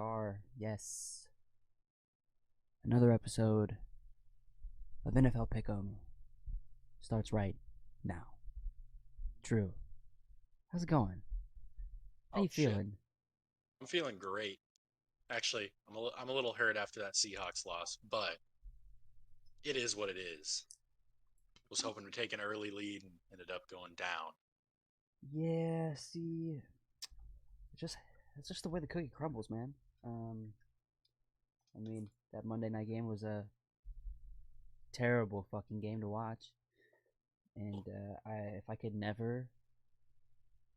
are. Yes. Another episode of NFL Pick'em starts right now. Drew, how's it going? How Oh you shit, feeling? I'm feeling great. Actually, I'm a little hurt after that Seahawks loss, but it is what it is. Was hoping to take an early lead and ended up going down. Yeah, see, just it's just the way the cookie crumbles, man. Um, I mean, that Monday night game was a terrible fucking game to watch, and if I could never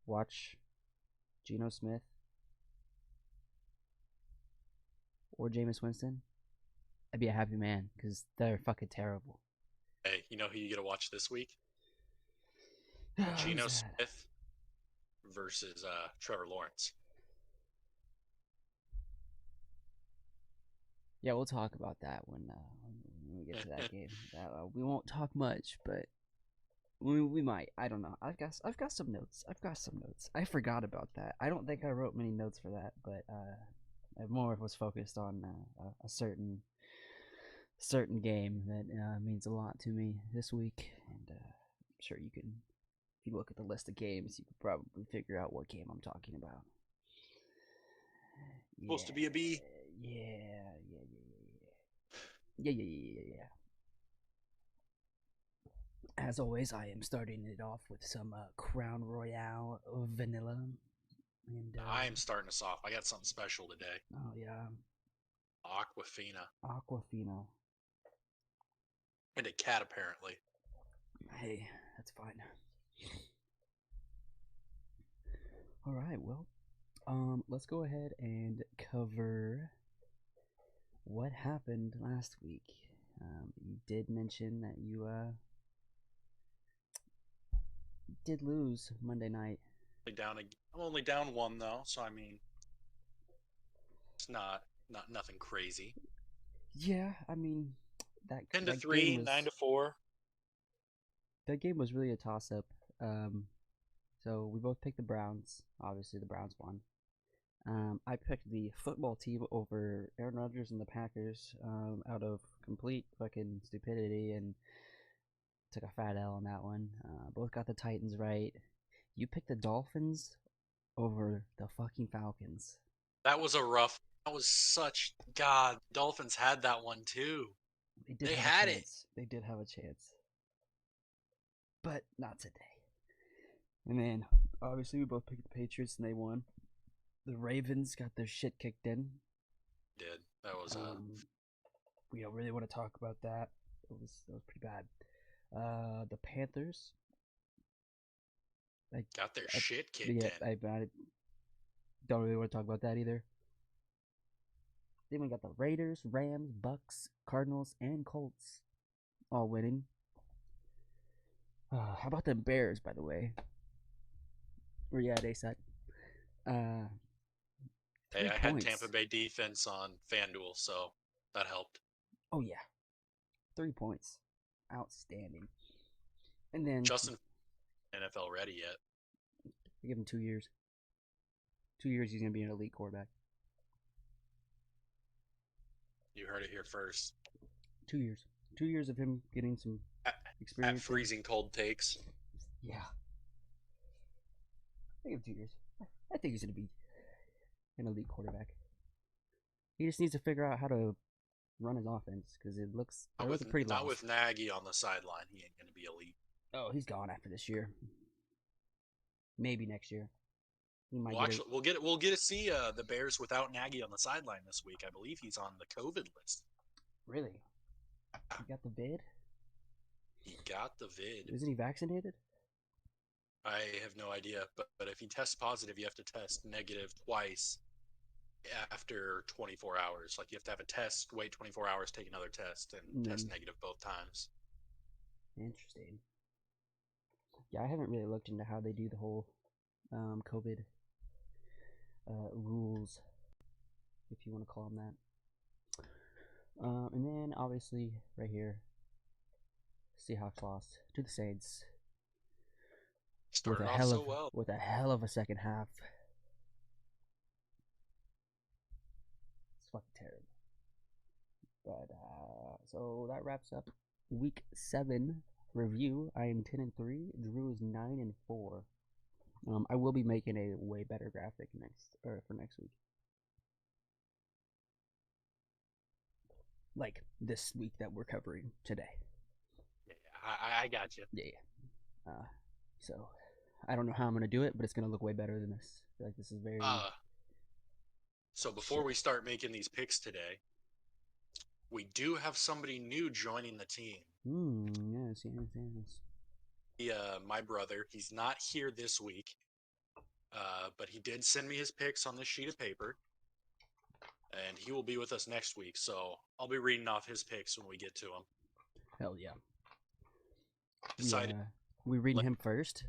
watch Geno Smith or Jameis Winston, I'd be a happy man because they're fucking terrible. Hey, you know who you get to watch this week? Who's Geno that? Smith versus Trevor Lawrence. Yeah, we'll talk about that when we get to that game. We won't talk much, but we might. I don't know. I've got some notes. I've got some notes. I forgot about that. I don't think I wrote many notes for that, but I more was focused on a certain game that means a lot to me this week, and I'm sure you can. If you look at the list of games, you could probably figure out what game I'm talking about. Supposed Yeah, to be a B. yeah. As always, I am starting it off with some Crown Royale vanilla, and I'm starting us off. I got something special today. oh yeah, Aquafina Aquafina. and a cat apparently. Hey, that's fine. All right, well, let's go ahead and cover what happened last week. You did mention that you did lose Monday night. I'm only down one though, so I mean, it's not nothing crazy. Yeah, I mean that Ten to that game three, nine was to four. that game was really a toss up. Um, so we both picked the Browns. Obviously, the Browns won. I picked the football team over Aaron Rodgers and the Packers out of complete fucking stupidity and took a fat L on that one. Both got the Titans right. You picked the Dolphins over the fucking Falcons. That was a rough. That was such God. Dolphins had that one too. They did They have a had it. chance. They did have a chance. But not today. And then, obviously, we both picked the Patriots and they won. The Ravens got their shit kicked in. Did that was We don't really want to talk about that. It was pretty bad. The Panthers. I, got their I shit kicked yeah, in. I don't really want to talk about that either. Then we got the Raiders, Rams, Bucks, Cardinals, and Colts all winning. How about the Bears, by the way? Where you at, ASAC? Uh, Hey, three I had Tampa points. Bay defense on FanDuel, so that helped. Oh yeah, 3 points. Outstanding. And then Justin NFL ready yet? I give him 2 years. 2 years, he's gonna be an elite quarterback. You heard it here first. 2 years. 2 years of him getting some At experience. freezing cold takes. Yeah, I give him 2 years. I think he's gonna be an elite quarterback. He just needs to figure out how to run his offense because Not they're with looking pretty not lost. with Nagy on the sideline. He ain't gonna be elite. Oh, he's gone after this year. Maybe next year. He might Well, get it. actually, we'll get to see the Bears without Nagy on the sideline this week. I believe he's on the COVID list. Really? He got the vid? He got the vid. Isn't he vaccinated? I have no idea, but if he tests positive, you have to test negative twice after 24 hours. Like you have to have a test, wait 24 hours, take another test, and test negative both times. Interesting. Yeah, I haven't really looked into how they do the whole COVID rules, if you want to call them that. And then obviously right here, Seahawks lost to the Saints Started off so well. with a hell of a second half. fucking terrible. But so that wraps up week 7 review. I am 10-3. Drew is 9-4. I will be making a way better graphic for next week. Like this week that we're covering today. Yeah, I got you. Yeah. So I don't know how I'm gonna do it, but it's gonna look way better than this. I feel like this is very. So before we start making these picks today, we do have somebody new joining the team. Yes. My brother. He's not here this week, but he did send me his picks on this sheet of paper, and he will be with us next week. So I'll be reading off his picks when we get to them. Hell yeah. Decided. We reading him first.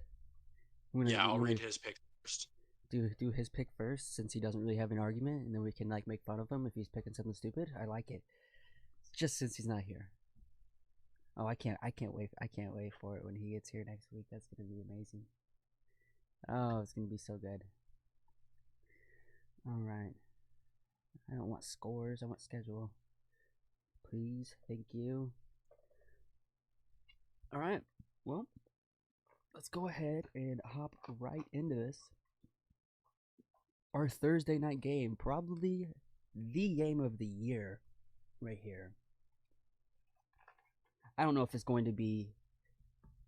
I'll read his pick first. Do his pick first, since he doesn't really have an argument, and then we can like make fun of him if he's picking something stupid. I like it. Just since he's not here. Oh, I can't wait. I can't wait for it when he gets here next week. That's gonna be amazing. Oh, it's gonna be so good. All right. I don't want scores. I want schedule. Please, thank you. All right. Well, let's go ahead and hop right into this. Our Thursday night game, probably the game of the year, right here. I don't know if it's going to be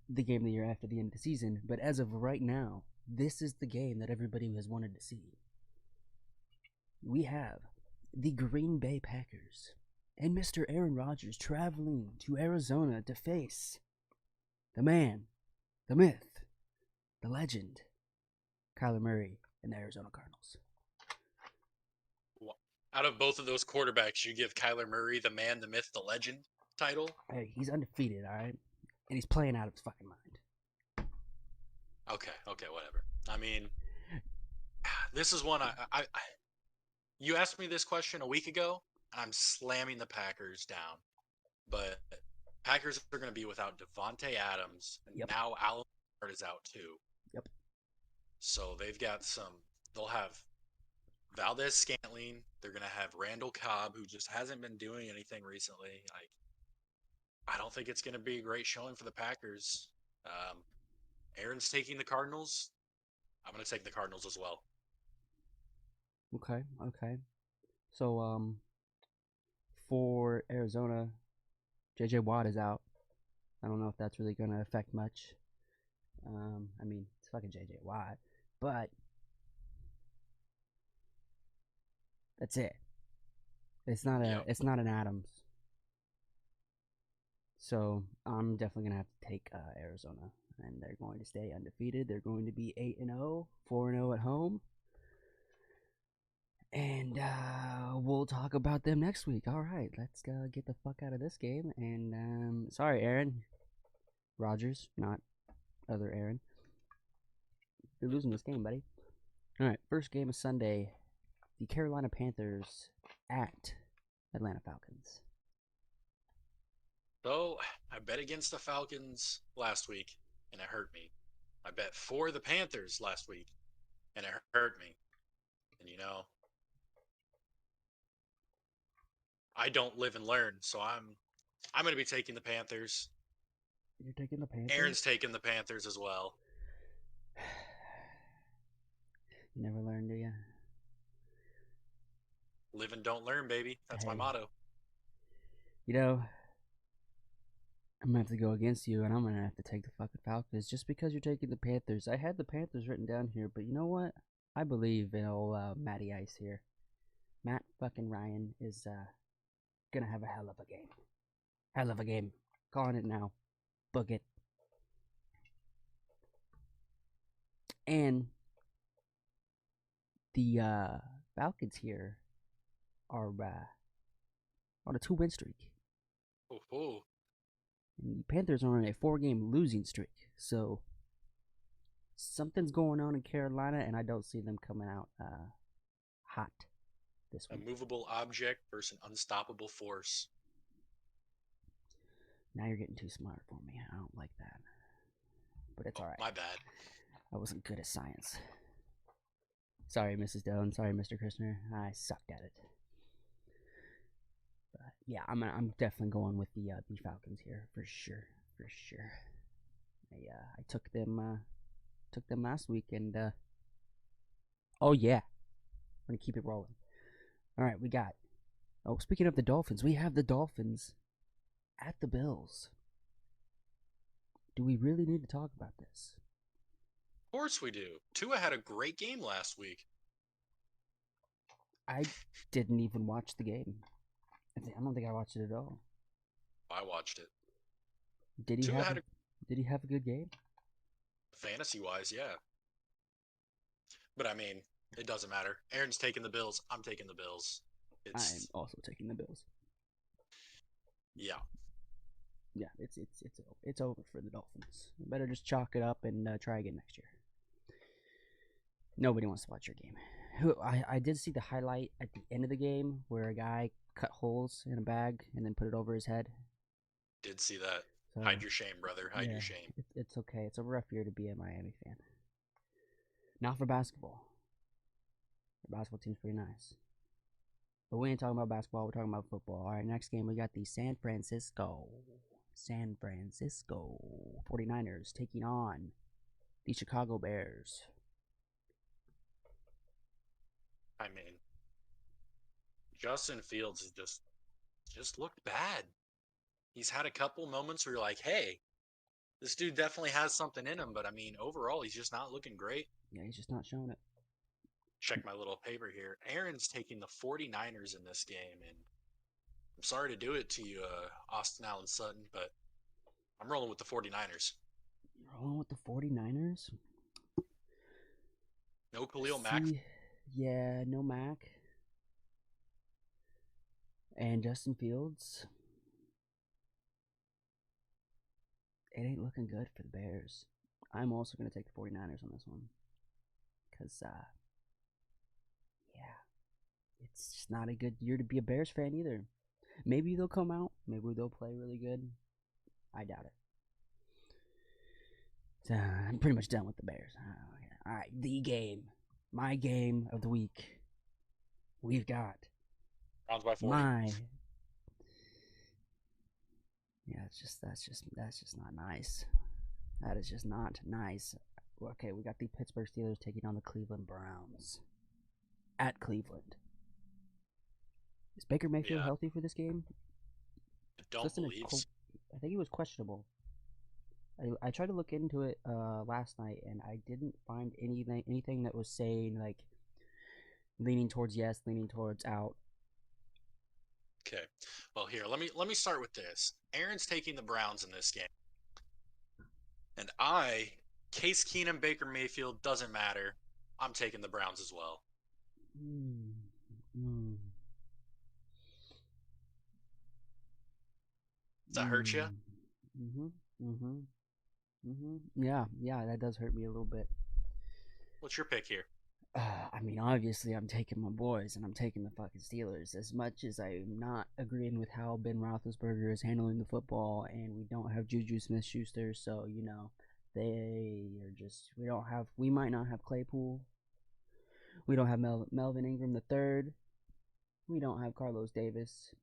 the game of the year after the end of the season, but as of right now, this is the game that everybody has wanted to see. We have the Green Bay Packers and Mr. Aaron Rodgers traveling to Arizona to face the man, the myth, the legend, Kyler Murray and the Arizona Cardinals. Out of both of those quarterbacks, you give Kyler Murray the man, the myth, the legend title? Hey, he's undefeated, all right? And he's playing out of his fucking mind. Okay, whatever. I mean, this is one I you asked me this question a week ago, and I'm slamming the Packers down. But Packers are going to be without Devontae Adams, and now Allen is out too. Yep. So they'll have Valdez-Scantling. They're going to have Randall Cobb, who just hasn't been doing anything recently. I don't think it's going to be a great showing for the Packers. Aaron's taking the Cardinals. I'm going to take the Cardinals as well. Okay. So, for Arizona, J.J. Watt is out. I don't know if that's really going to affect much. I mean, it's fucking J.J. Watt, but that's it. It's not an Adams. So I'm definitely gonna have to take Arizona, and they're going to stay undefeated. They're going to be 8-0, 4-0 at home, and we'll talk about them next week. All right, let's get the fuck out of this game. And sorry, Aaron Rodgers, not other Aaron. You're losing this game, buddy. All right, first game of Sunday. The Carolina Panthers at Atlanta Falcons. So, I bet against the Falcons last week, and it hurt me. I bet for the Panthers last week, and it hurt me. And I don't live and learn, so I'm going to be taking the Panthers. You're taking the Panthers? Aaron's taking the Panthers as well. You never learn, do you? Live and don't learn, baby. That's my motto. I'm going to have to go against you, and I'm going to have to take the fucking Falcons just because you're taking the Panthers. I had the Panthers written down here, but you know what? I believe in old Matty Ice here. Matt fucking Ryan is going to have a hell of a game. Hell of a game. Calling it now. Book it. And the Falcons here are on a 2-win streak. Oh. And the Panthers are on a 4-game losing streak. So something's going on in Carolina, and I don't see them coming out hot this week. A movable object versus an unstoppable force. Now you're getting too smart for me. I don't like that. But it's alright. My bad. I wasn't good at science. Sorry, Mrs. Doan. Sorry, Mr. Christner. I sucked at it. Yeah, I'm definitely going with the Falcons here for sure, for sure. I took them last week, and oh yeah, we're gonna keep it rolling. All right, we got. Oh, speaking of the Dolphins, we have the Dolphins at the Bills. Do we really need to talk about this? Of course we do. Tua had a great game last week. I didn't even watch the game. I don't think I watched it at all. I watched it. Did he Tua have had a, Did he have a good game? fantasy wise, yeah. But I mean, it doesn't matter. Aaron's taking the Bills. I'm taking the Bills. I'm It's also taking the Bills. yeah. Yeah, it's over for the Dolphins. You better just chalk it up and try again next year. Nobody wants to watch your game. I did see the highlight at the end of the game where a guy cut holes in a bag and then put it over his head. Did see that. So Hide your shame, brother. Hide yeah, your shame. it's okay. It's a rough year to be a Miami fan. Not for basketball. The basketball team's pretty nice. But we ain't talking about basketball. We're talking about football. All right, next game we got the San Francisco 49ers taking on the Chicago Bears. I mean, Justin Fields has just looked bad. He's had a couple moments where you're like, hey, this dude definitely has something in him, but I mean, overall, he's just not looking great. Yeah, he's just not showing it. Check my little paper here. Aaron's taking the 49ers in this game, and I'm sorry to do it to you, Austin Allen Sutton, but I'm rolling with the 49ers. You're rolling with the 49ers? No Khalil Mack. Yeah, no Mac. And Justin Fields. It ain't looking good for the Bears. I'm also going to take the 49ers on this one. Because, yeah, it's just not a good year to be a Bears fan either. Maybe they'll come out. Maybe they'll play really good. I doubt it. So, I'm pretty much done with the Bears. All right, the game. My game of the week. We've got Browns by 40. Yeah, that's just not nice. That is just not nice. Okay, we got the Pittsburgh Steelers taking on the Cleveland Browns at Cleveland. Is Baker Mayfield healthy for this game? I don't believe so. I think he was questionable. I tried to look into it last night, and I didn't find anything that was saying like leaning towards yes, leaning towards out. Okay. Well, here, let me start with this. Aaron's taking the Browns in this game. And Case Keenum, Baker Mayfield, doesn't matter. I'm taking the Browns as well. Does that hurt you? Yeah, that does hurt me a little bit. What's your pick here? I mean, obviously, I'm taking my boys, and I'm taking the fucking Steelers. As much as I'm not agreeing with how Ben Roethlisberger is handling the football, and we don't have Juju Smith-Schuster, so you know, they are just. We might not have Claypool. We don't have Melvin Ingram III. We don't have Carlos Davis.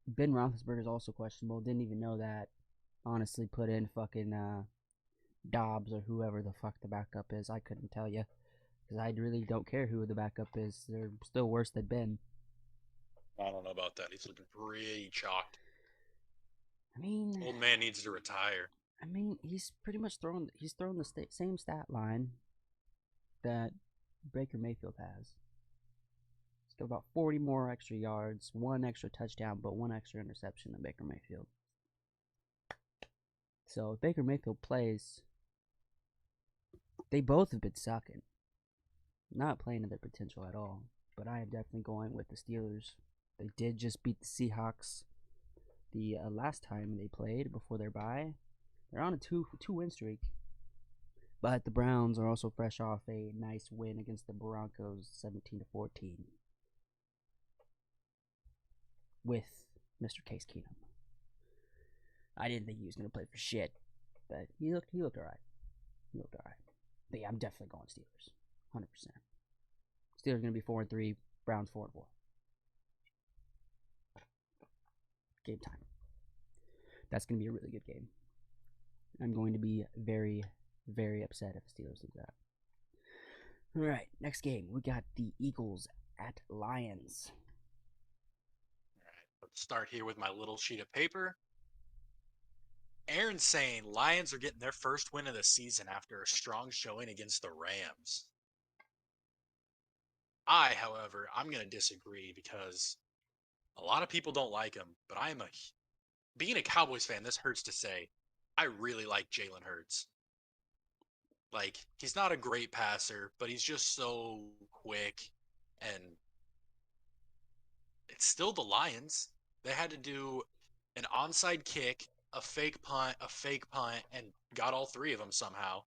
Ben Roethlisberger is also questionable. Didn't even know that. Honestly, put in fucking Dobbs or whoever the fuck the backup is. I couldn't tell you because I really don't care who the backup is. They're still worse than Ben. I don't know about that. He's looking pretty chalked. I mean, old man needs to retire. I mean, he's pretty much thrown the same stat line that Baker Mayfield has. He's got about 40 more extra yards, one extra touchdown, but one extra interception than Baker Mayfield. So if Baker Mayfield plays, they both have been sucking. Not playing to their potential at all. But I am definitely going with the Steelers. They did just beat the Seahawks the last time they played before their bye. They're on a two-win streak. But the Browns are also fresh off a nice win against the Broncos, 17-14. With Mr. Case Keenum. I didn't think he was going to play for shit, but he looked alright. But yeah, I'm definitely going Steelers, 100%. Steelers going to be 4-3, Browns 4-4. game time. That's going to be a really good game. I'm going to be very, very upset if the Steelers lose that. All right, next game. We got the Eagles at Lions. All right, let's start here with my little sheet of paper. Aaron's saying Lions are getting their first win of the season after a strong showing against the Rams. However, I'm going to disagree because a lot of people don't like him, but being a Cowboys fan, this hurts to say, I really like Jalen Hurts. Like, he's not a great passer, but he's just so quick, and it's still the Lions. They had to do an onside kick, a fake punt, and got all three of them somehow.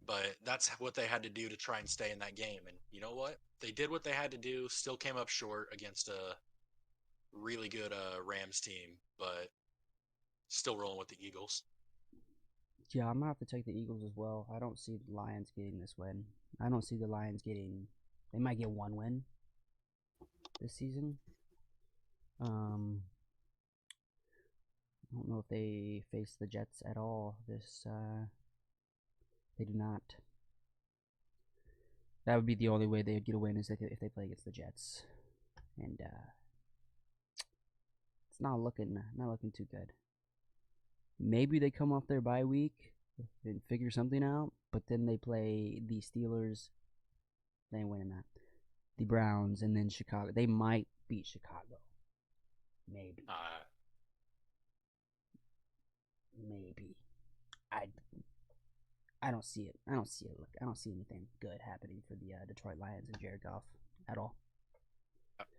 But that's what they had to do to try and stay in that game. And you know what? They did what they had to do, still came up short against a really good Rams team, but still rolling with the Eagles. Yeah, I'm going to have to take the Eagles as well. I don't see the Lions getting this win. I don't see the Lions getting... They might get one win this season. I don't know if they face the Jets at all. They do not. That would be the only way they would get a win is if they play against the Jets. And it's not looking too good. Maybe they come off their bye week and figure something out, but then they play the Steelers. They ain't winning that. The Browns and then Chicago. They might beat Chicago. Maybe. Maybe. I don't see it. I don't see anything good happening for the Detroit Lions and Jared Goff at all.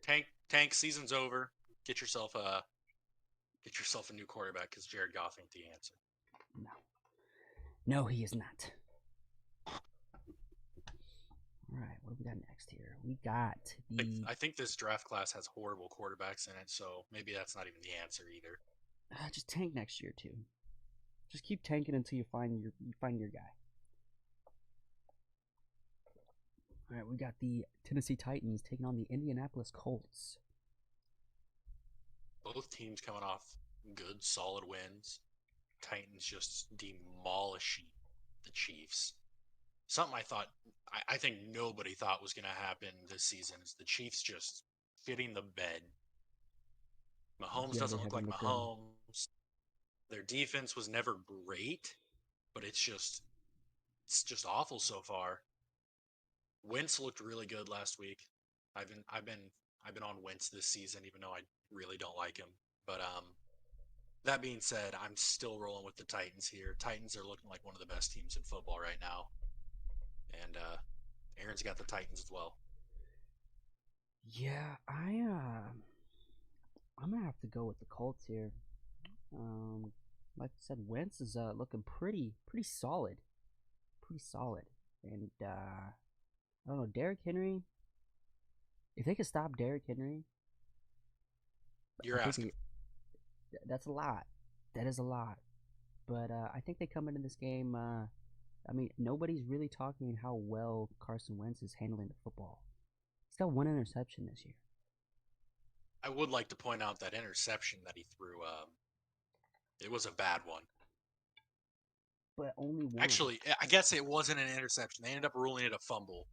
Tank season's over. Get yourself a new quarterback because Jared Goff ain't the answer. No, he is not. All right, what do we got next here? We got the. I think this draft class has horrible quarterbacks in it, so maybe that's not even the answer either. Just tank next year too. Just keep tanking until you find your guy. All right, we got the Tennessee Titans taking on the Indianapolis Colts. Both teams coming off good, solid wins. Titans just demolishing the Chiefs. Something I think nobody thought was going to happen this season is the Chiefs just fitting the bed. Mahomes doesn't look like Mahomes. Their defense was never great, but it's just awful so far. Wentz looked really good last week. I've been on Wentz this season, even though I really don't like him. But that being said, I'm still rolling with the Titans here. Titans are looking like one of the best teams in football right now, and Aaron's got the Titans as well. Yeah, I'm gonna have to go with the Colts here. Like I said, Wentz is looking pretty solid, and I don't know, Derrick Henry. If they could stop Derrick Henry, you're asking. That's a lot. That is a lot. But I think they come into this game. I mean, nobody's really talking how well Carson Wentz is handling the football. He's got one interception this year. I would like to point out that interception that he threw. It was a bad one. But only one. Actually, I guess it wasn't an interception. They ended up ruling it a fumble.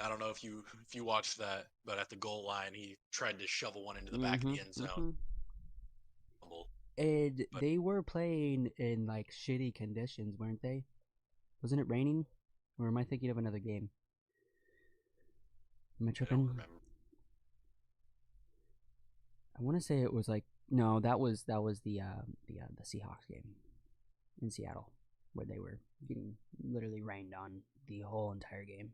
I don't know if you watched that, but at the goal line, he tried to shovel one into the back of the end zone. And they were playing in like shitty conditions, weren't they? Wasn't it raining? Or am I thinking of another game? Am I tripping? I don't remember. I want to say it was like no, that was the Seahawks game in Seattle where they were getting literally rained on the whole entire game.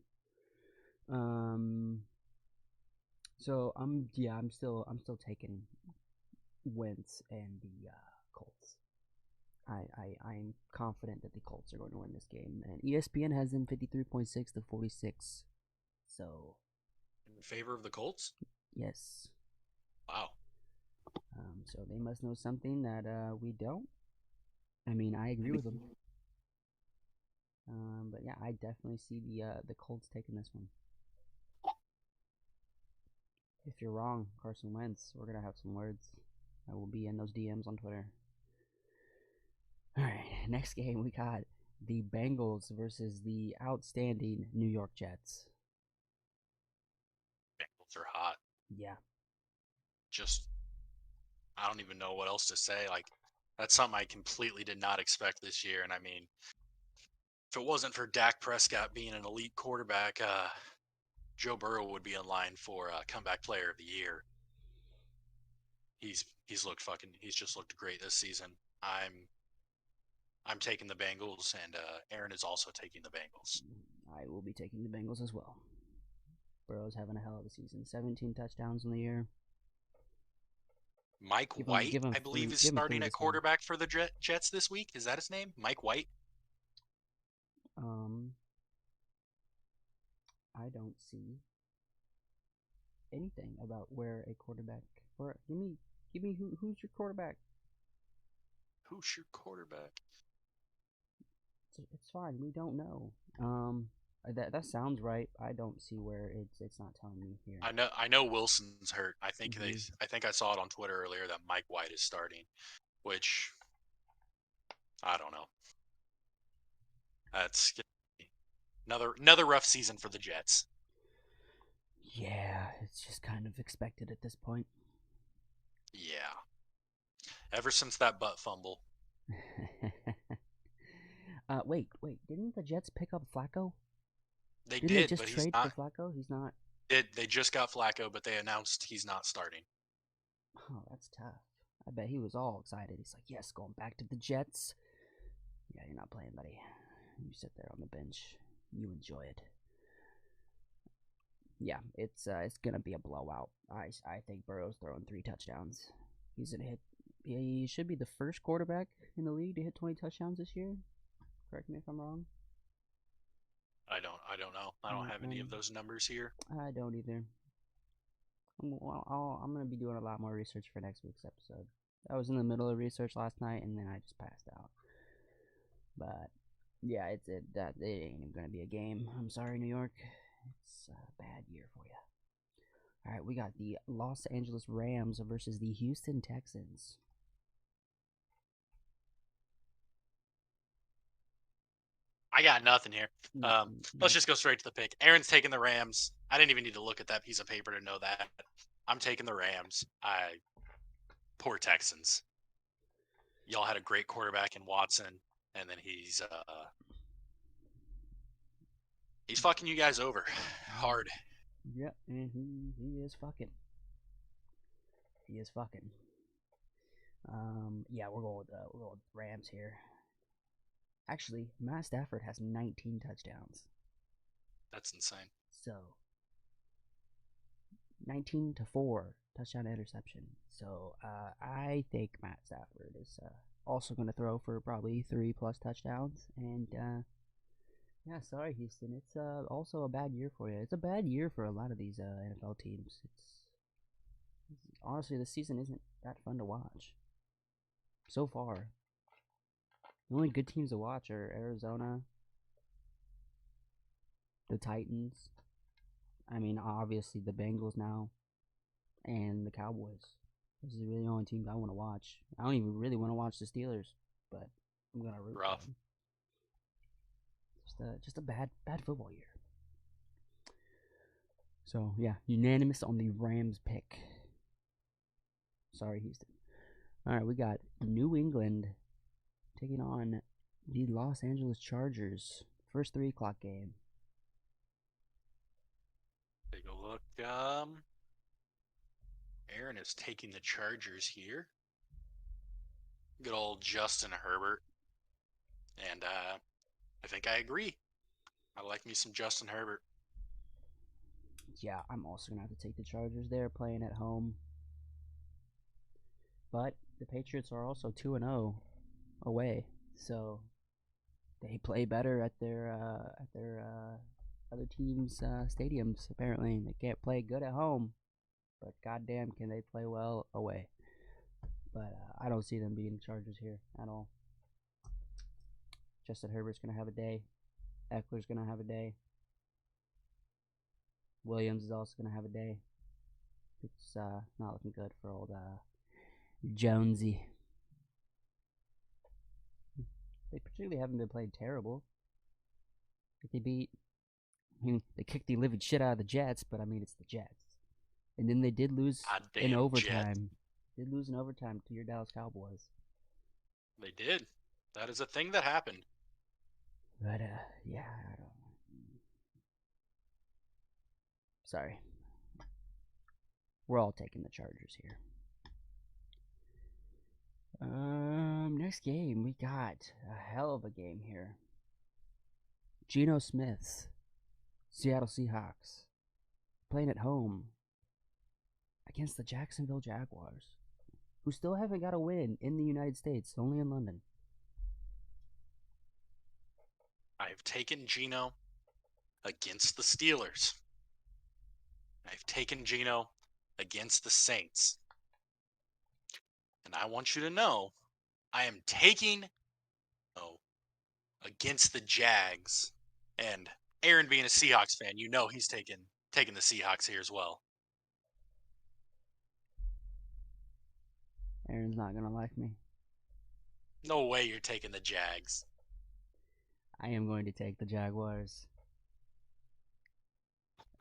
So I'm still taking Wentz and the Colts. I'm confident that the Colts are going to win this game, and ESPN has them 53.6 to 46. So in favor of the Colts? Yes. Wow. So they must know something that we don't. I mean, I agree with them. But yeah, I definitely see the Colts taking this one. If you're wrong, Carson Wentz, we're gonna have some words. I will be in those DMs on Twitter. All right, next game we got the Bengals versus the outstanding New York Jets. Bengals are hot. Yeah. Just, I don't even know what else to say. Like, that's something I completely did not expect this year. And I mean, if it wasn't for Dak Prescott being an elite quarterback, Joe Burrow would be in line for comeback player of the year. He's just looked great this season. I'm taking the Bengals, and Aaron is also taking the Bengals. I will be taking the Bengals as well. Burrow's having a hell of a season. 17 touchdowns in the year. Mike White, I believe, is starting at quarterback for the Jets this week. Is that his name? Mike White? I don't see anything about where a quarterback. Or give me who's your quarterback? Who's your quarterback? It's fine. We don't know. That sounds right. I don't see where it's not telling me here. I know Wilson's hurt. I think I saw it on Twitter earlier that Mike White is starting, which I don't know. That's another rough season for the Jets. Yeah, it's just kind of expected at this point. Yeah. Ever since that butt fumble. Wait. Didn't the Jets pick up Flacco? They did. They just trade for Flacco? He's not. They just got Flacco, but they announced he's not starting. Oh, that's tough. I bet he was all excited. He's like, yes, going back to the Jets. Yeah, you're not playing, buddy. You sit there on the bench. You enjoy it. Yeah, it's gonna be a blowout. I think Burrow's throwing 3 touchdowns. He's gonna hit. He should be the first quarterback in the league to hit 20 touchdowns this year. Correct me if I'm wrong. I don't know. I don't have any of those numbers here. I don't either. I'm gonna be doing a lot more research for next week's episode. I was in the middle of research last night and then I just passed out. But yeah, it ain't even gonna be a game. I'm sorry, New York. It's a bad year for you. All right, we got the Los Angeles Rams versus the Houston Texans. I got nothing here. Let's just go straight to the pick. Aaron's taking the Rams. I didn't even need to look at that piece of paper to know that. I'm taking the Rams. Poor Texans. Y'all had a great quarterback in Watson, and then he's fucking you guys over hard. Yeah, and he is fucking. He is fucking. Yeah, we're going with Rams here. Actually, Matt Stafford has 19 touchdowns. That's insane. So 19-4 touchdown interception. So I think Matt Stafford is also going to throw for probably 3+ touchdowns. And yeah, sorry Houston, it's also a bad year for you. It's a bad year for a lot of these NFL teams. It's honestly, the season isn't that fun to watch so far. The only good teams to watch are Arizona, the Titans. I mean, obviously the Bengals now, and the Cowboys. This is really the only teams I want to watch. I don't even really want to watch the Steelers, but I'm gonna root for them. Just a bad football year. So yeah, unanimous on the Rams pick. Sorry, Houston. All right, we got New England taking on the Los Angeles Chargers. First 3 o'clock game. Take a look. Aaron is taking the Chargers here. Good old Justin Herbert. And I think I agree. I like me some Justin Herbert. Yeah, I'm also going to have to take the Chargers there, playing at home. But the Patriots are also 2-0 away, so they play better at their other teams' stadiums. Apparently, they can't play good at home, but goddamn, can they play well away? But I don't see them beating the Chargers here at all. Justin Herbert's gonna have a day. Eckler's gonna have a day. Williams is also gonna have a day. It's not looking good for old Jonesy. They particularly haven't been playing terrible. They beat. I mean, they kicked the living shit out of the Jets, but I mean, it's the Jets. And then they did lose in Goddamn Jet. overtime. Did lose in overtime to your Dallas Cowboys. They did. That is a thing that happened. But yeah, I don't. Sorry, we're all taking the Chargers here. Next game we got a hell of a game here. Geno Smith, Seattle Seahawks, playing at home against the Jacksonville Jaguars, who still haven't got a win in the United States, only in London. I've taken Geno against the Steelers. I've taken Geno against the Saints. And I want you to know, I am taking against the Jags. And Aaron being a Seahawks fan, you know he's taking the Seahawks here as well. Aaron's not gonna like me. No way you're taking the Jags. I am going to take the Jaguars.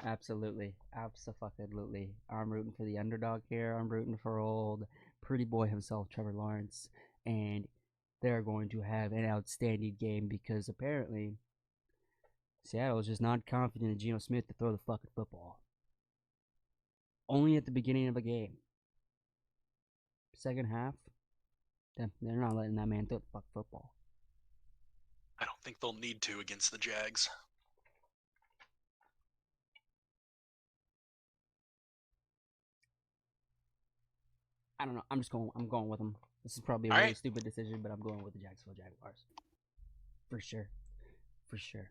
Absolutely. Absolutely. I'm rooting for the underdog here. I'm rooting for old pretty boy himself, Trevor Lawrence. And they're going to have an outstanding game because apparently Seattle is just not confident in Geno Smith to throw the fucking football. Only at the beginning of a game. Second half, they're not letting that man throw the fuck football. I don't think they'll need to against the Jags. I don't know. I'm going with them. This is probably a really stupid decision, but I'm going with the Jacksonville Jaguars. For sure. For sure.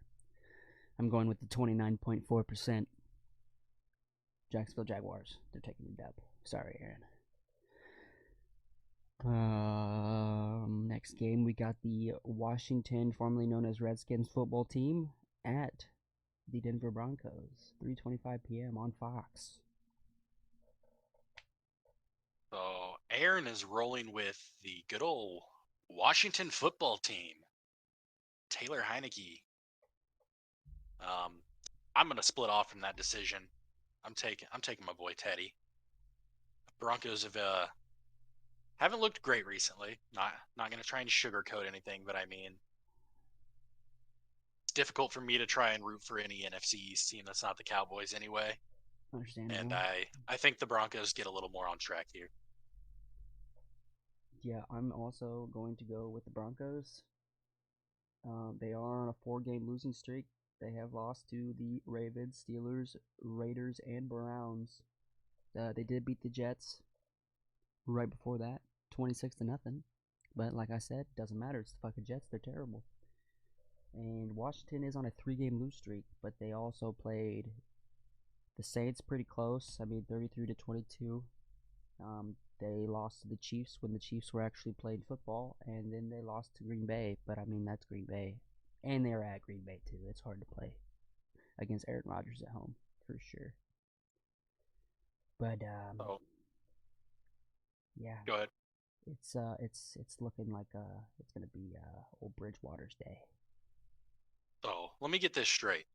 I'm going with the 29.4% Jacksonville Jaguars. They're taking the dub. Sorry, Aaron. Next game, we got the Washington, formerly known as Redskins football team, at the Denver Broncos. 3:25 p.m. on Fox. So Aaron is rolling with the good old Washington football team. Taylor Heineke. I'm gonna split off from that decision. I'm taking my boy Teddy. Broncos haven't looked great recently. Not gonna try and sugarcoat anything, but I mean, it's difficult for me to try and root for any NFC East team that's not the Cowboys anyway. Understandable. And I think the Broncos get a little more on track here. Yeah, I'm also going to go with the Broncos. They are on a 4-game losing streak. They have lost to the Ravens, Steelers, Raiders, and Browns. They did beat the Jets right before that, 26-0. But like I said, doesn't matter. It's the fucking Jets. They're terrible. And Washington is on a 3-game lose streak, but they also played the Saints pretty close. I mean, 33-22. They lost to the Chiefs when the Chiefs were actually playing football, and then they lost to Green Bay. But I mean, that's Green Bay, and they're at Green Bay too. It's hard to play against Aaron Rodgers at home for sure. But yeah, go ahead. It's looking like it's gonna be old Bridgewater's day. So let me get this straight.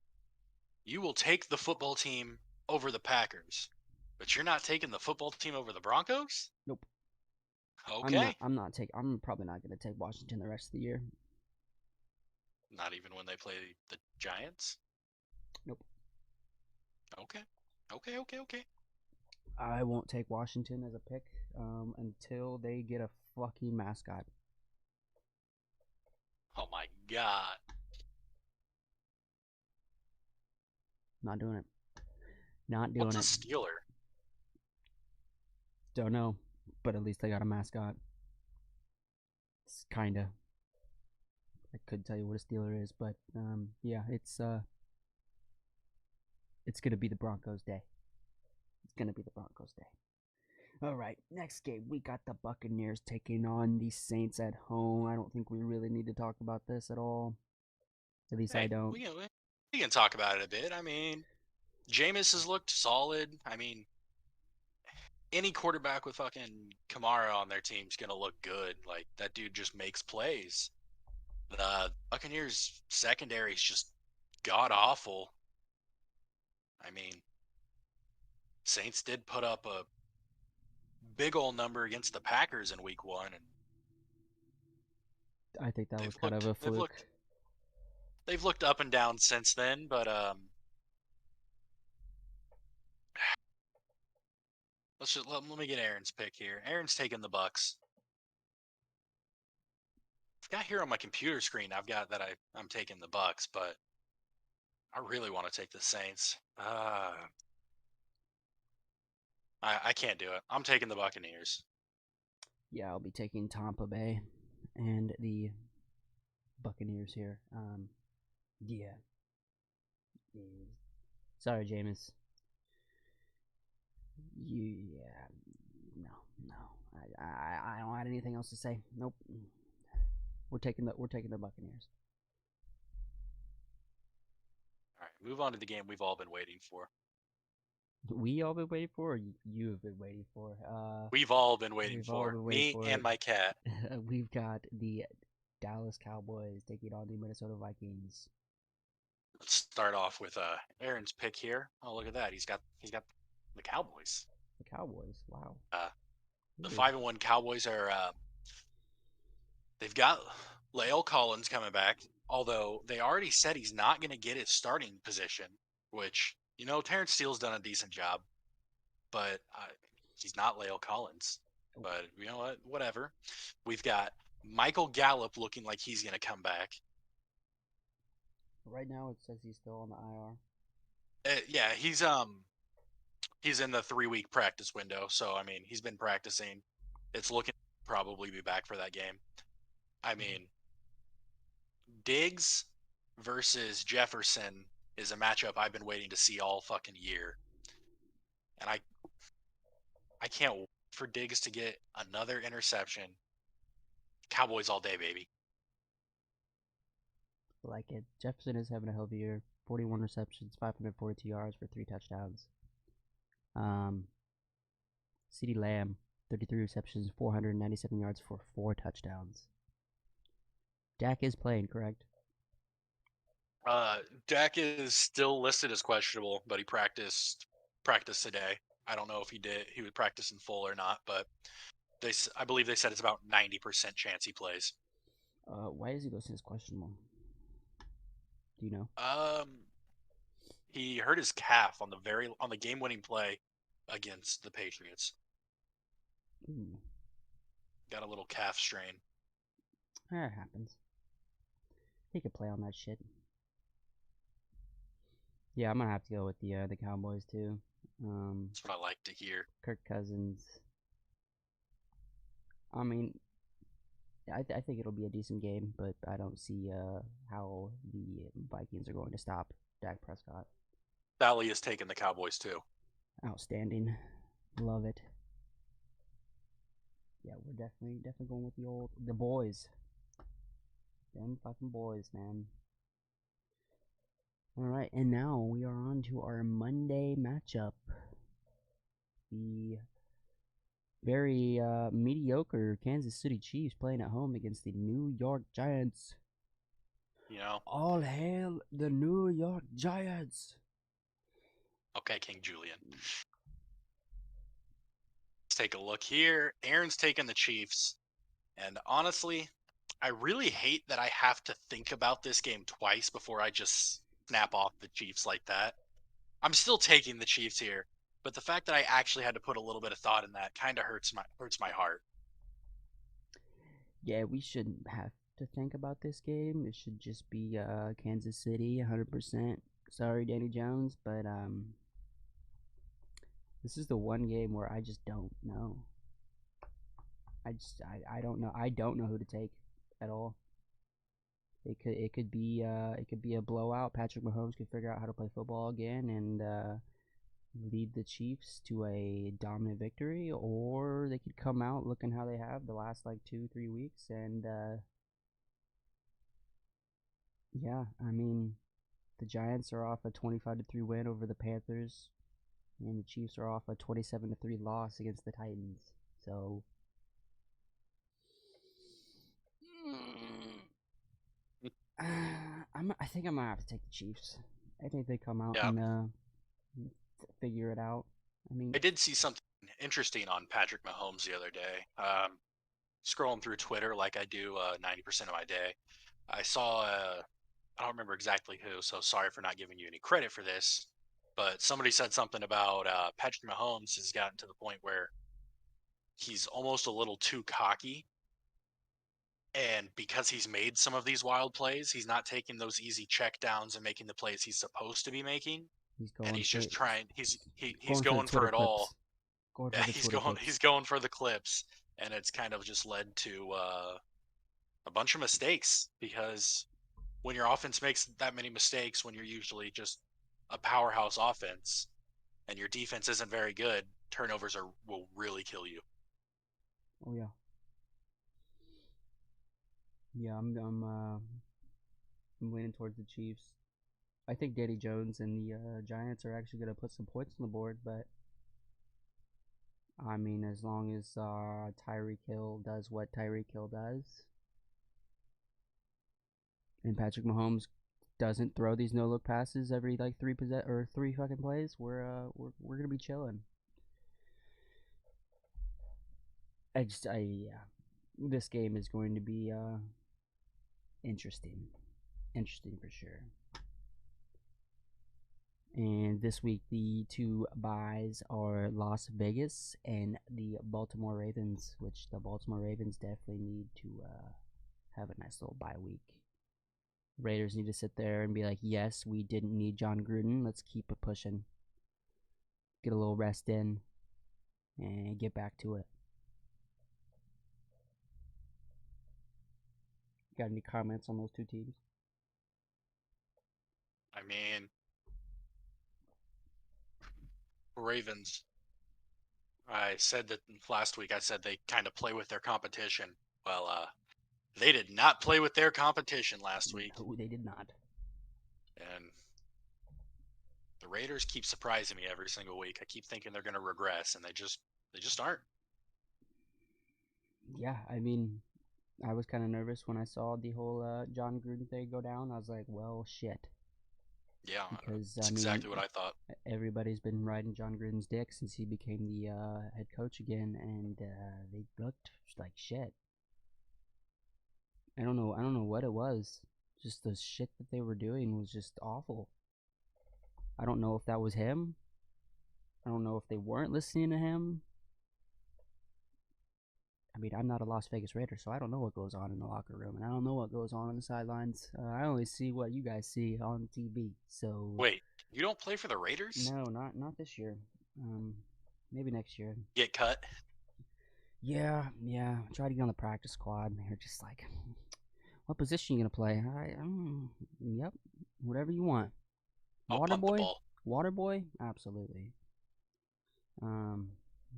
You will take the football team over the Packers, but you're not taking the football team over the Broncos? Nope. Okay. I'm probably not gonna take Washington the rest of the year. Not even when they play the Giants? Nope. Okay. I won't take Washington as a pick until they get a fucking mascot. Oh my god. Not doing it. Not doing What's a it. Steeler? Don't know, but at least they got a mascot. It's kinda. I could tell you what a Steeler is, but yeah, it's gonna be the Broncos' day. It's gonna be the Broncos' day. All right, next game we got the Buccaneers taking on the Saints at home. I don't think we really need to talk about this at all. At least I don't. We can talk about it a bit. I mean, Jameis has looked solid. I mean, any quarterback with fucking Kamara on their team's gonna look good. Like that dude just makes plays. The Buccaneers secondary is just god awful. I mean, Saints did put up a big old number against the Packers in Week 1, and I think that was they've kind of looked a they've fluke. looked they've looked up and down since then. But let me get Aaron's pick here. Aaron's taking the Bucks. I've got here on my computer screen. I've got that I'm taking the Bucks, but I really want to take the Saints. I can't do it. I'm taking the Buccaneers. Yeah, I'll be taking Tampa Bay and the Buccaneers here. Yeah. Sorry, Jameis. Yeah, no. I don't have anything else to say. Nope. We're taking the Buccaneers. All right, move on to the game we've all been waiting for. We all been waiting for, or you have been waiting for? We've all been waiting We've all for. been waiting Me for and it. my cat. We've got the Dallas Cowboys taking on the Minnesota Vikings. Let's start off with Aaron's pick here. Oh, look at that. He's got the Cowboys. The Cowboys. Wow. The 5-1 Cowboys are they've got Lael Collins coming back, although they already said he's not going to get his starting position, which, Terrence Steele's done a decent job, but he's not Lael Collins. But you know what? Whatever. We've got Michael Gallup looking like he's going to come back. Right now, it says he's still on the IR. Yeah, he's in the 3-week practice window, so I mean he's been practicing. It's looking probably be back for that game. I mean, Diggs versus Jefferson is a matchup I've been waiting to see all fucking year, and I can't wait for Diggs to get another interception. Cowboys all day, baby. Like it. Jefferson is having a hell of a year. 41 receptions, 542 yards for 3 touchdowns. CeeDee Lamb, 33 receptions, 497 yards for 4 touchdowns. Dak is playing, correct? Dak is still listed as questionable, but he practiced today. I don't know if he would practice in full or not, but I believe they said it's about 90% chance he plays. Why is he listed as questionable? Do you know? He hurt his calf on the game-winning play against the Patriots. Ooh. Got a little calf strain. That happens. He could play on that shit. Yeah, I'm gonna have to go with the Cowboys too. That's what I like to hear. Kirk Cousins. I mean, I think it'll be a decent game, but I don't see how the Vikings are going to stop Dak Prescott. Sally has taken the Cowboys too. Outstanding. Love it. Yeah, we're definitely going with the boys. Them fucking boys, man. Alright, and now we are on to our Monday matchup. The very mediocre Kansas City Chiefs playing at home against the New York Giants. All hail the New York Giants. Okay, King Julian. Let's take a look here. Aaron's taking the Chiefs. And honestly, I really hate that I have to think about this game twice before I just snap off the Chiefs like that. I'm still taking the Chiefs here, but the fact that I actually had to put a little bit of thought in that kind of hurts my heart. Yeah, we shouldn't have to think about this game. It should just be Kansas City 100%. Sorry, Danny Jones, but this is the one game where I just don't know. I don't know. I don't know who to take at all. It could be a blowout. Patrick Mahomes could figure out how to play football again and lead the Chiefs to a dominant victory, or they could come out looking how they have the last like 2-3 weeks and yeah, I mean the Giants are off a 25-3 win over the Panthers. and the Chiefs are off a 27-3 loss against the Titans. So I think I'm gonna have to take the Chiefs. I think they come out Yeah, and figure it out. I mean, I did see something interesting on Patrick Mahomes the other day. Scrolling through Twitter like I do 90% of my day, I saw I don't remember exactly who, so sorry for not giving you any credit for this, but somebody said something about Patrick Mahomes has gotten to the point where he's almost a little too cocky. And because he's made some of these wild plays, he's not taking those easy check downs and making the plays he's supposed to be making. he's And going he's for just trying. He's going for the going Twitter for it clips. all. Going Yeah, for the Twitter clips. he's going for the clips, and it's kind of just led to a bunch of mistakes because when your offense makes that many mistakes, when you're usually just a powerhouse offense and your defense isn't very good, turnovers will really kill you. Oh yeah. Yeah, I'm leaning towards the Chiefs. I think Danny Jones and the Giants are actually going to put some points on the board, but I mean, as long as Tyreek Hill does what Tyreek Hill does, and Patrick Mahomes doesn't throw these no look passes every like three fucking plays, we're gonna be chilling. Yeah, this game is going to be interesting, interesting for sure. And this week, the two buys are Las Vegas and the Baltimore Ravens, which the Baltimore Ravens definitely need to have a nice little bye week. Raiders need to sit there and be like, yes, we didn't need John Gruden. Let's keep it pushing. Get a little rest in and get back to it. Got any comments on those two teams? I mean, Ravens. I said that last week. I said they kind of play with their competition. Well, they did not play with their competition last week. No, they did not. And the Raiders keep surprising me every single week. I keep thinking they're going to regress, and they just aren't. Yeah, I mean, I was kind of nervous when I saw the whole John Gruden thing go down. I was like, well, shit. Yeah, Because, that's I mean, exactly what I thought. everybody's been riding John Gruden's dick since he became the head coach again, and they looked like shit. I don't know what it was. Just the shit that they were doing was just awful. I don't know if that was him. I don't know if they weren't listening to him. I mean, I'm not a Las Vegas Raider, so I don't know what goes on in the locker room, and I don't know what goes on the sidelines. I only see what you guys see on TV. So Wait, you don't play for the Raiders? no, not this year. Maybe next year. Get cut? Yeah. I tried to get on the practice squad, and they're just like, "What position you gonna play?" Yep, whatever you want. I'll Water punt the boy, ball. water boy, absolutely.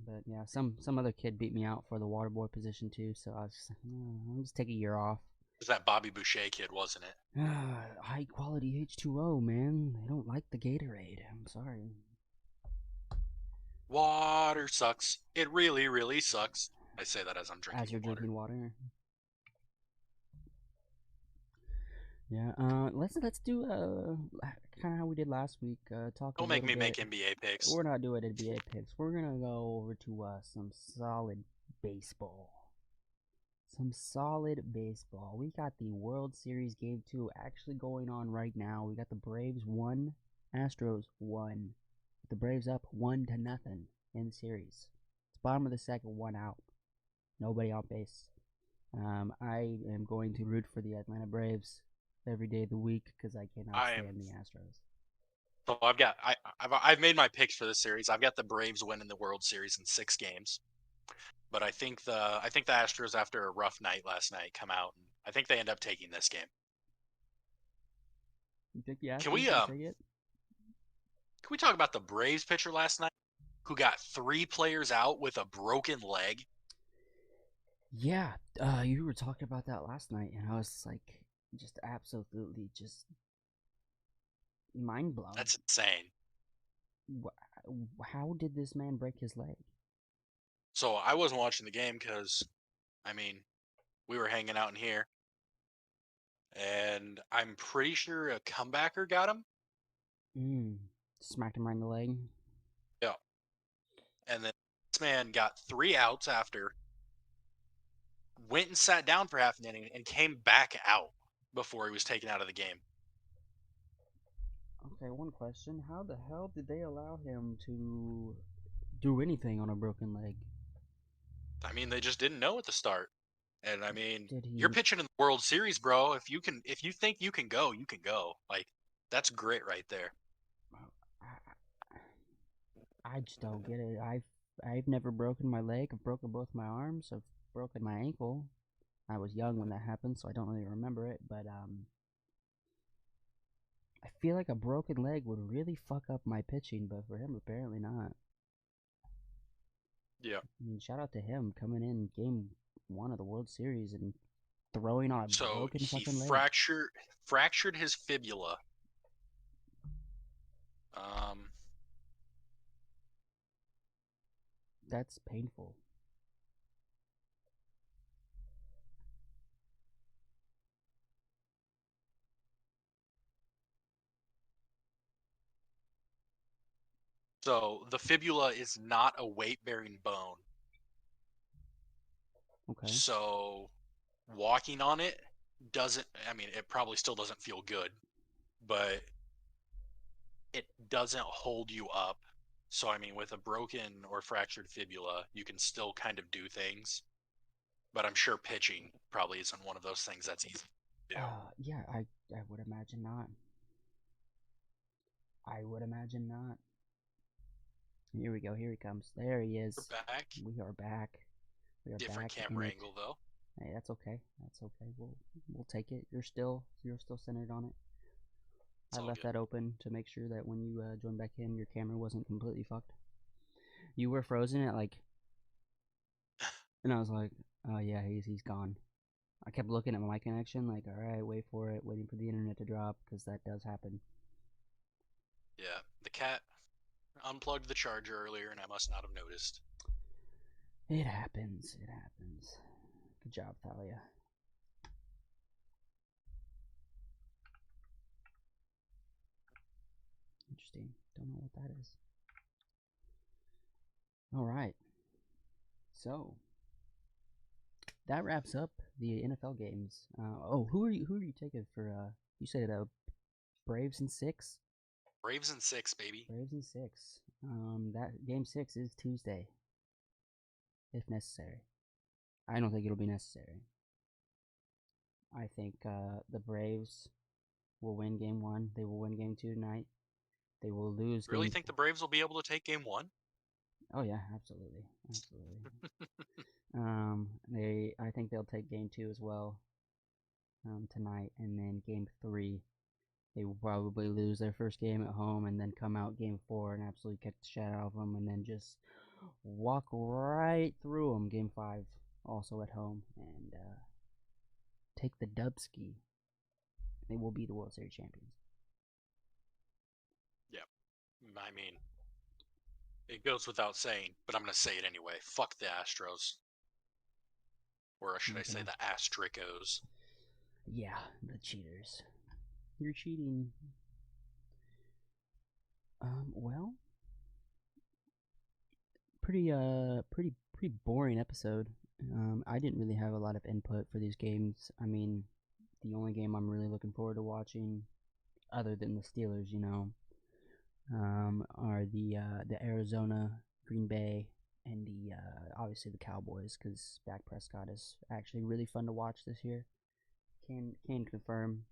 But yeah, some other kid beat me out for the water boy position too, so I was just like, I'll just take a year off. It was that Bobby Boucher kid, wasn't it? High quality H2O, man. They don't like the Gatorade. I'm sorry. Water sucks. It really, really sucks. I say that as I'm drinking As you're water. drinking water. Yeah. Let's do kind of how we did last week. Talk a Don't make little me bit. make NBA picks. We're not doing NBA picks. We're gonna go over to some solid baseball. Some solid baseball. We got the World Series Game 2 actually going on right now. We got the Braves 1, Astros 1. The Braves up 1-0 in the series. It's bottom of the second, 1 out. Nobody on base. I am going to root for the Atlanta Braves every day of the week because I cannot stand the Astros. So I've made my picks for this series. I've got the Braves winning the World Series in 6 games. But I think the Astros, after a rough night last night, come out and I think they end up taking this game. You think the Astros Can we take it? Can we talk about the Braves pitcher last night who got 3 players out with a broken leg? Yeah, you were talking about that last night, and I was like, just absolutely just mind blown. That's insane. How did this man break his leg? So I wasn't watching the game because, I mean, we were hanging out in here, and I'm pretty sure a comebacker got him. Mm. Smacked him right in the leg. Yeah. And then this man got 3 outs after, went and sat down for half an inning, and came back out before he was taken out of the game. Okay, one question. How the hell did they allow him to do anything on a broken leg? I mean, they just didn't know at the start. And I mean, Did you're he? pitching in the World Series, bro. If you think you can go, you can go. Like, that's great right there. I just don't get it. I've never broken my leg. I've broken both my arms. I've broken my ankle. I was young when that happened, so I don't really remember it. But I feel like a broken leg would really fuck up my pitching, but for him, apparently not. Yeah. I mean, shout out to him coming in game 1 of the World Series and throwing on a So broken he fucking leg. fractured his fibula. Um, That's painful. so the fibula is not a weight-bearing bone. Okay. So walking on it doesn't, I mean, it probably still doesn't feel good, but it doesn't hold you up. So, I mean, with a broken or fractured fibula, you can still kind of do things, but I'm sure pitching probably isn't one of those things that's easy to do. Yeah, I would imagine not. I would imagine not. Here we go. Here he comes. There he We're is. back. We are back. We are Different back in camera it. angle, though. Hey, that's okay. That's okay. We'll take it. You're still centered on it. It's I all left good. that open to make sure that when you joined back in, your camera wasn't completely fucked. You were frozen at like, and I was like, oh yeah, he's gone. I kept looking at my connection, like, all right, wait for it, waiting for the internet to drop, because that does happen. Yeah, the cat unplugged the charger earlier, and I must not have noticed. It happens. It happens. Good job, Thalia. Interesting. Don't know what that is. All right. So that wraps up the NFL games. Who are you taking for? You said Braves and 6. Braves in 6, baby. Braves and 6. That game 6 is Tuesday, if necessary. I don't think it'll be necessary. I think the Braves will win game 1. They will win game 2 tonight. They will lose Really game. think the Braves will be able to take game 1? Oh yeah, absolutely, absolutely. I think they'll take game 2 as well tonight, and then game 3 they will probably lose their first game at home, and then come out game 4 and absolutely kick the shit out of them, and then just walk right through them game 5, also at home, and take the Dubski. They will be the World Series champions. Yeah. I mean, it goes without saying, but I'm going to say it anyway. Fuck the Astros. Or should I say the Astricos? Yeah, the cheaters. You're cheating. Well, pretty boring episode. I didn't really have a lot of input for these games. I mean, the only game I'm really looking forward to watching, other than the Steelers, are the Arizona, Green Bay, and the obviously the Cowboys, because Dak Prescott is actually really fun to watch this year. Can confirm.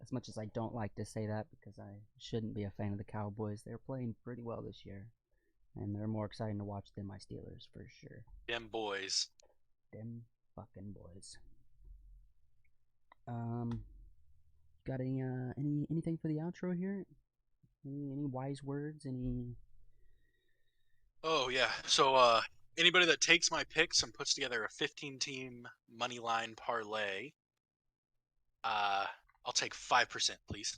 As much as I don't like to say that, because I shouldn't be a fan of the Cowboys, they're playing pretty well this year, and they're more exciting to watch than my Steelers for sure. Them boys. Them fucking boys. Got anything for the outro here? Any wise words? Any? Oh, yeah. So, anybody that takes my picks and puts together a 15-team money line parlay, I'll take 5%, please.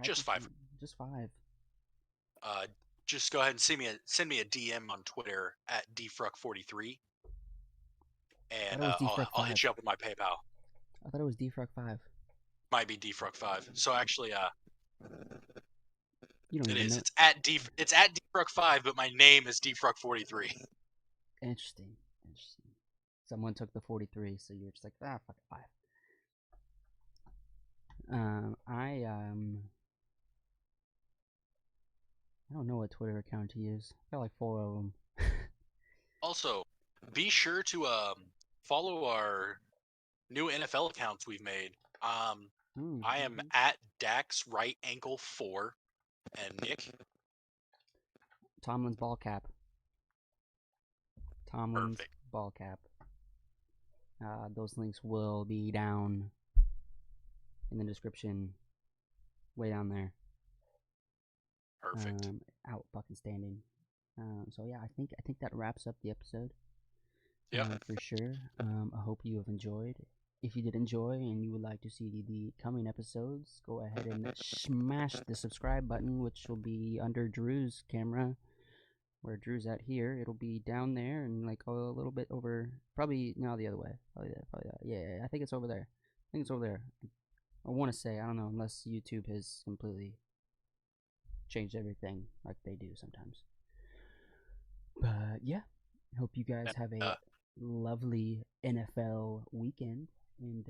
Just 5. 5%? Just 5. Uh, just go ahead and send me a DM on Twitter at dfruck43, and I'll hit you up with my PayPal. I thought it was dfruck5. Might be dfruck5. So actually, You don't it even is. know. It's at dfruck5, but my name is dfruck43. Interesting. Someone took the 43, so you're just like, fuck it, 5. I don't know what Twitter account to use. I got like 4 of them. Also, be sure to follow our new NFL accounts we've made. I am at Dax Right Ankle 4, and Nick. Tomlin's ball cap. Perfect. Ball cap. Those links will be down in the description, way down there. Perfect. Out fucking standing. So yeah, I think that wraps up the episode. Yeah. For sure. I hope you have enjoyed. If you did enjoy and you would like to see the coming episodes, go ahead and smash the subscribe button, which will be under Drew's camera, where Drew's at here. It'll be down there and like a little bit over, probably no, the other way. Probably that. Yeah, I think it's over there. I want to say, I don't know, unless YouTube has completely changed everything like they do sometimes. But yeah, hope you guys have a lovely NFL weekend, and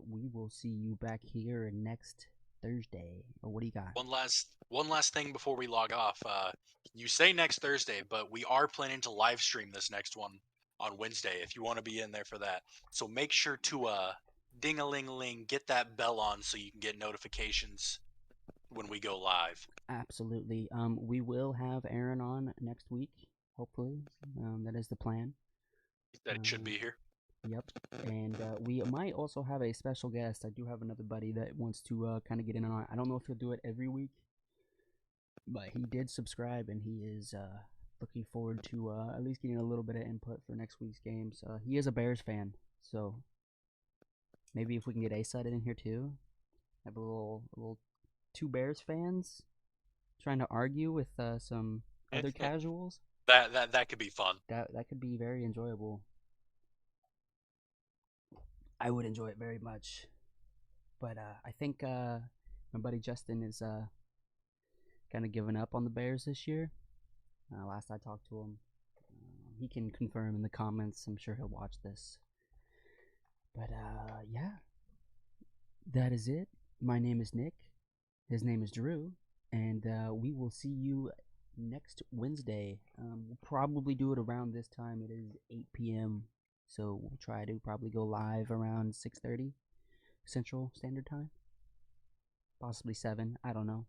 we will see you back here next Thursday. Or what do you got? One last thing before we log off. You say next Thursday, but we are planning to live stream this next one on Wednesday if you want to be in there for that. So make sure to ding-a-ling-a-ling, get that bell on so you can get notifications when we go live. Absolutely. We will have Aaron on next week, hopefully. That is the plan. That it should be here. Yep. And we might also have a special guest. I do have another buddy that wants to kind of get in on it. I don't know if he'll do it every week, but he did subscribe, and he is looking forward to at least getting a little bit of input for next week's games. He is a Bears fan, so maybe if we can get A-Side in here too. Have a little 2 Bears fans trying to argue with some other casuals. That could be fun. That could be very enjoyable. I would enjoy it very much. But I think my buddy Justin is kind of giving up on the Bears this year. Last I talked to him, he can confirm in the comments. I'm sure he'll watch this. But yeah, that is it. My name is Nick. His name is Drew. And we will see you next Wednesday. We'll probably do it around this time. It is 8 p.m. So we'll try to probably go live around 6:30 Central Standard Time. Possibly 7. I don't know.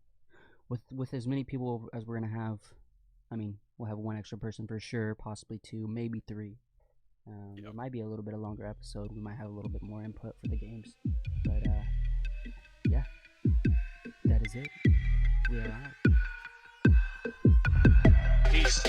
With as many people as we're going to have, I mean, we'll have 1 extra person for sure. Possibly 2, maybe 3. It might be a little bit of longer episode. We might have a little bit more input for the games. But yeah, that is it. We are out. Peace.